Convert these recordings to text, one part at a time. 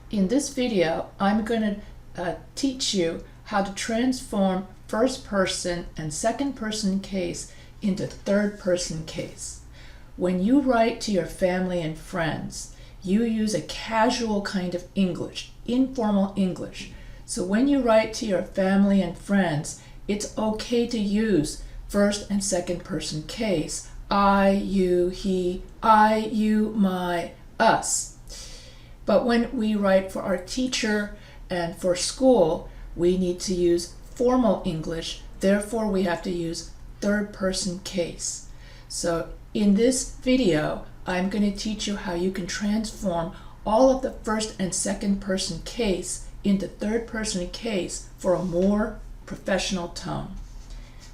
In this video, I'm going to teach you how to transform first person and second person case into third person case. When you write to your family and friends, you use a casual kind of English, informal English. So when you write to your family and friends, it's okay to use first and second person case. I, you, he, I, you, my, us. But when we write for our teacher and for school, we need to use formal English. Therefore, we have to use third person case. So in this video, I'm going to teach you how you can transform all of the first and second person case into third person case for a more professional tone.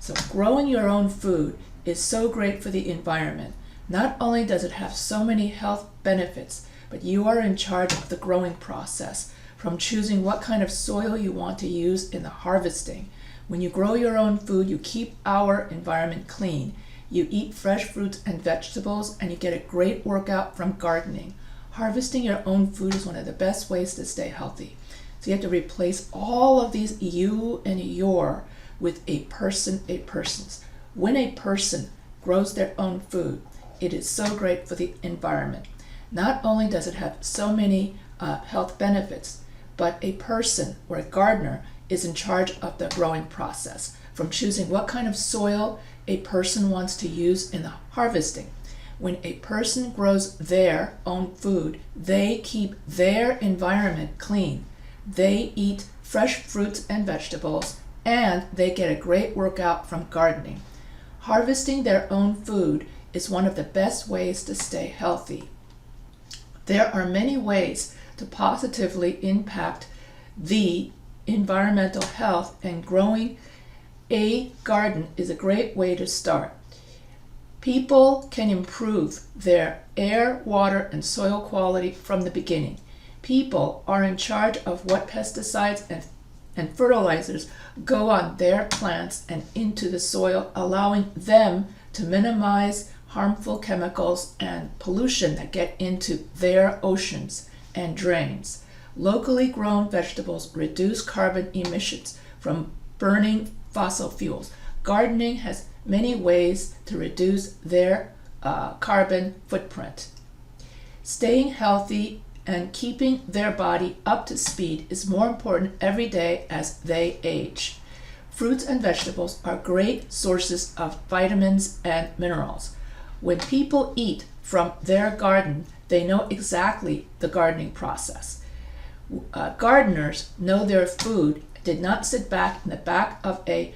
So growing your own food is so great for the environment. Not only does it have so many health benefits, but you are in charge of the growing process, from choosing what kind of soil you want to use in the harvesting. When you grow your own food, you keep our environment clean. You eat fresh fruits and vegetables, and you get a great workout from gardening. Harvesting your own food is one of the best ways to stay healthy. So you have to replace all of these you and your with a person, a person's. When a person grows their own food, it is so great for the environment. Not only does it have so many health benefits, but a person or a gardener is in charge of the growing process, from choosing what kind of soil a person wants to use in the harvesting. When a person grows their own food, they keep their environment clean. They eat fresh fruits and vegetables, and they get a great workout from gardening. Harvesting their own food is one of the best ways to stay healthy. There are many ways to positively impact the environmental health, and growing a garden is a great way to start. People can improve their air, water, and soil quality from the beginning. People are in charge of what pesticides and fertilizers go on their plants and into the soil, allowing them to minimize harmful chemicals and pollution that get into their oceans and drains. Locally grown vegetables reduce carbon emissions from burning fossil fuels. Gardening has many ways to reduce their carbon footprint. Staying healthy and keeping their body up to speed is more important every day as they age. Fruits and vegetables are great sources of vitamins and minerals. When people eat from their garden, they know exactly the gardening process. Gardeners know their food, did not sit back in the back of a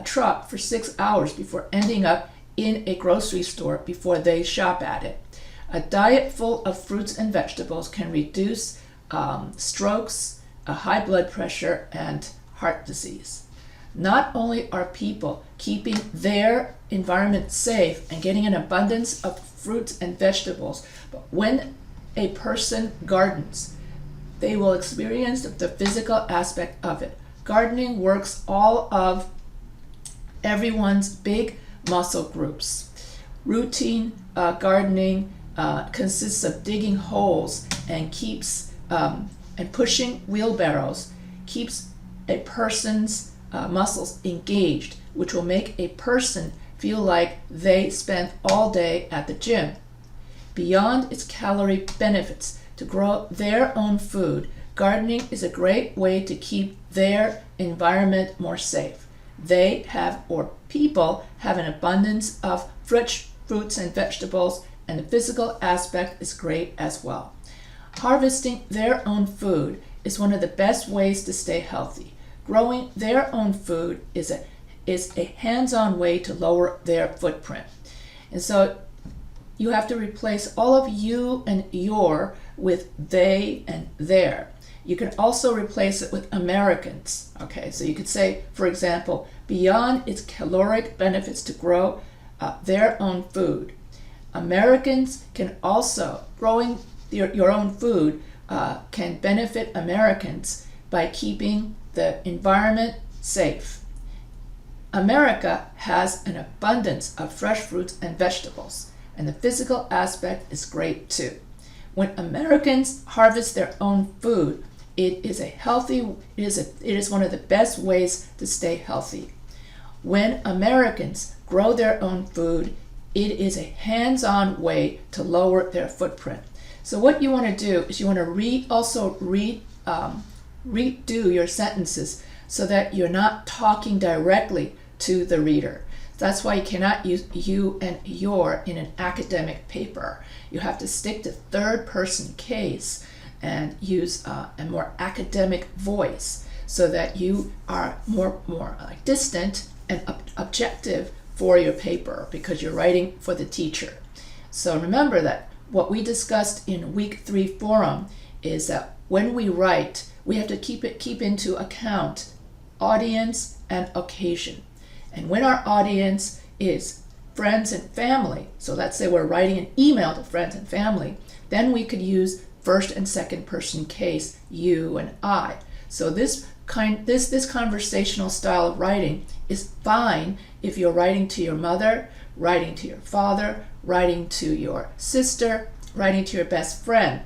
truck for 6 hours before ending up in a grocery store before they shop at it. A diet full of fruits and vegetables can reduce strokes, high blood pressure, and heart disease. Not only are people keeping their environment safe and getting an abundance of fruits and vegetables, but when a person gardens, they will experience the physical aspect of it. Gardening works all of everyone's big muscle groups. Routine gardening consists of digging holes and keeps and pushing wheelbarrows, keeps a person's muscles engaged, which will make a person feel like they spent all day at the gym. Beyond its calorie benefits, to grow their own food, gardening is a great way to keep their environment more safe. They have, or people have, an abundance of fresh fruits and vegetables, and the physical aspect is great as well. Harvesting their own food is one of the best ways to stay healthy. Growing their own food is a hands-on way to lower their footprint. And so you have to replace all of you and your with they and their. You can also replace it with Americans. Okay, so you could say, for example, beyond its caloric benefits to grow their own food, Americans can also, growing your own food can benefit Americans by keeping the environment safe. America has an abundance of fresh fruits and vegetables, and the physical aspect is great too. When Americans harvest their own food, it is one of the best ways to stay healthy. When Americans grow their own food, it is a hands-on way to lower their footprint. So what you want to do is you want to redo your sentences so that you're not talking directly to the reader. That's why you cannot use you and your in an academic paper. You have to stick to third person case and use a more academic voice so that you are more distant and objective for your paper because you're writing for the teacher. So remember that what we discussed in week 3 forum is that when we write, we have to keep into account audience and occasion. And when our audience is friends and family, so let's say we're writing an email to friends and family, then we could use first and second person case, you and I. So this conversational style of writing is fine if you're writing to your mother, writing to your father, writing to your sister, writing to your best friend.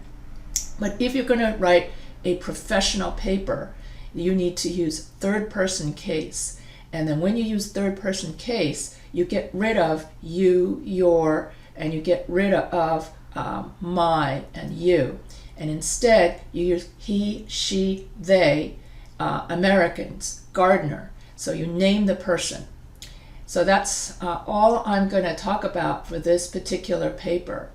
But if you're going to write a professional paper, you need to use third person case. And then when you use third person case, you get rid of you, your, and you get rid of my and you. And instead, you use he, she, they, Americans, gardener. So you name the person. So that's all I'm going to talk about for this particular paper.